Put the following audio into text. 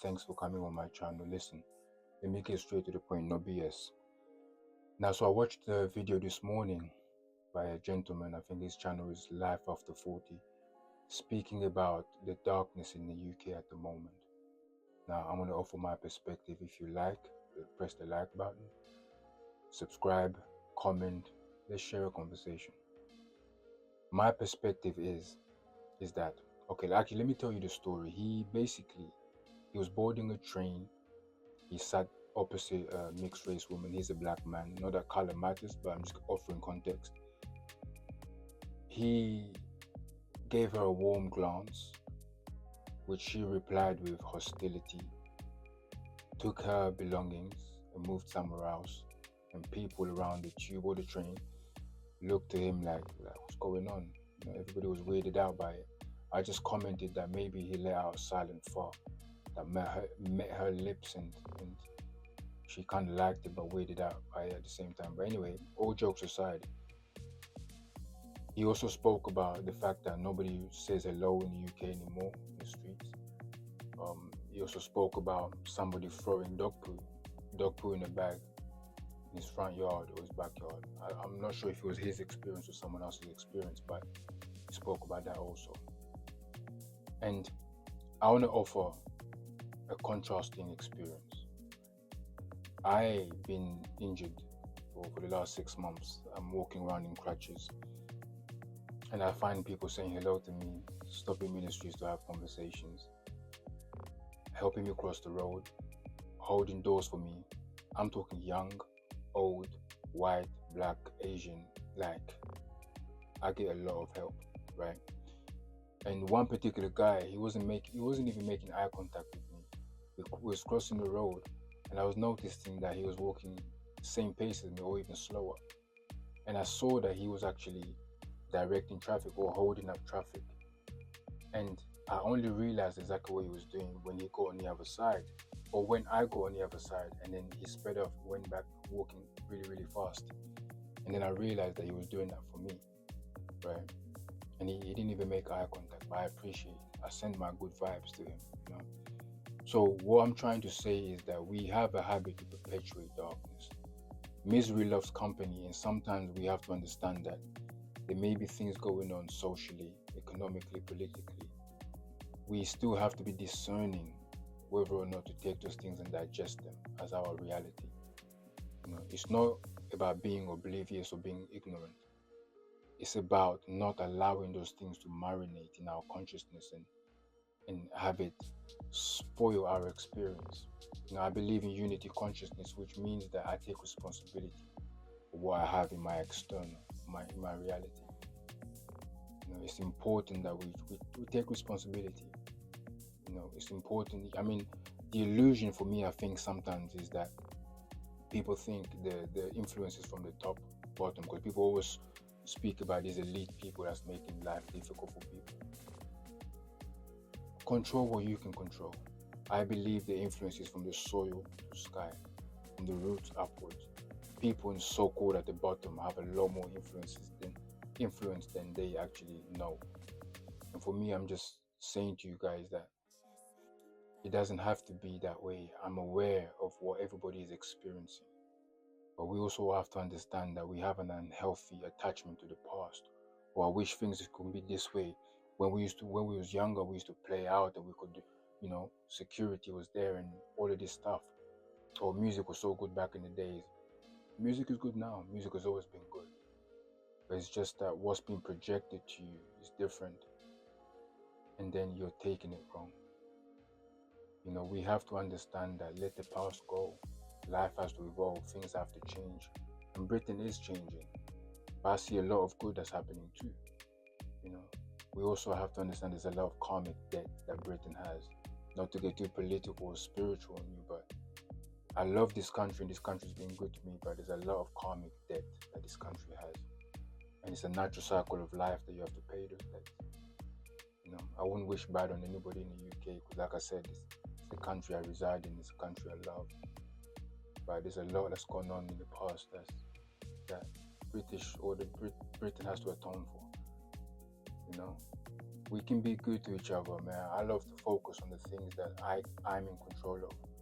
thanks for coming on my channel. Listen, let me get straight to the point, no BS. Now, so I watched the video this morning by a gentleman, I think his channel is Life After 40, speaking about the darkness in the UK at the moment. Now, I'm going to offer my perspective. If you like, press the like button, subscribe, comment, let's share a conversation. My perspective is that, okay, actually, let me tell you the story. He was boarding a train. He sat opposite a mixed race woman. He's a black man. Not that color matters, but I'm just offering context. He gave her a warm glance, which she replied with hostility, took her belongings and moved somewhere else. And people around the tube or the train looked to him like what's going on? You know, everybody was weirded out by it. I just commented that maybe he let out a silent fart that met her lips and she kind of liked it but weirded out by it at the same time. But anyway, all jokes aside, he also spoke about the fact that nobody says hello in the UK anymore in the streets. He also spoke about somebody throwing dog poo in a bag in his front yard or his backyard. I'm not sure if it was his experience or someone else's experience, but he spoke about that also. And I want to offer a contrasting experience. I've been injured for the last 6 months. I'm walking around in crutches, and I find people saying hello to me, stopping me in the streets to have conversations, helping me cross the road, holding doors for me. I'm talking young, old, white, black, Asian. Like, I get a lot of help, right? And one particular guy, he wasn't even making eye contact with me. We was crossing the road, and I was noticing that he was walking the same pace as me or even slower. And I saw that he was actually directing traffic or holding up traffic. And I only realized exactly what he was doing when he got on the other side, or when I got on the other side, and then he sped off, went back walking really, really fast. And then I realized that he was doing that for me, right? And he didn't even make eye contact, but I appreciate it. I send my good vibes to him, you know. So what I'm trying to say is that we have a habit to perpetuate darkness. Misery loves company, and sometimes we have to understand that there may be things going on socially, economically, politically. We still have to be discerning whether or not to take those things and digest them as our reality. You know, it's not about being oblivious or being ignorant. It's about not allowing those things to marinate in our consciousness and have it spoil our experience. You know, I believe in unity consciousness, which means that I take responsibility for what I have in my external, in my reality. You know, it's important that we take responsibility. You know, it's important. I mean, the illusion for me, I think sometimes, is that people think the influence is from the top, bottom, because people always speak about these elite people that's making life difficult for people. Control what you can control. I believe the influence is from the soil to sky, from the roots upwards. People in so-called at the bottom have a lot more influence than they actually know. And for me, I'm just saying to you guys that it doesn't have to be that way. I'm aware of what everybody is experiencing. But we also have to understand that we have an unhealthy attachment to the past. Or I wish things could be this way. When we was younger, we used to play out and we could, you know, security was there and all of this stuff. Or music was so good back in the days. Music is good now. Music has always been good. But it's just that what's being projected to you is different. And then you're taking it wrong. You know, we have to understand that let the past go. Life has to evolve, things have to change. And Britain is changing. But I see a lot of good that's happening too. You know, we also have to understand there's a lot of karmic debt that Britain has. Not to get too political or spiritual on you, but I love this country and this country's been good to me, but there's a lot of karmic debt that this country has. And it's a natural cycle of life that you have to pay those debts. You know, I wouldn't wish bad on anybody in the UK, because like I said, it's the country I reside in, it's the country I love. But there's a lot that's gone on in the past that Britain has to atone for, you know. we can be good to each other, man. I love to focus on the things that I'm in control of.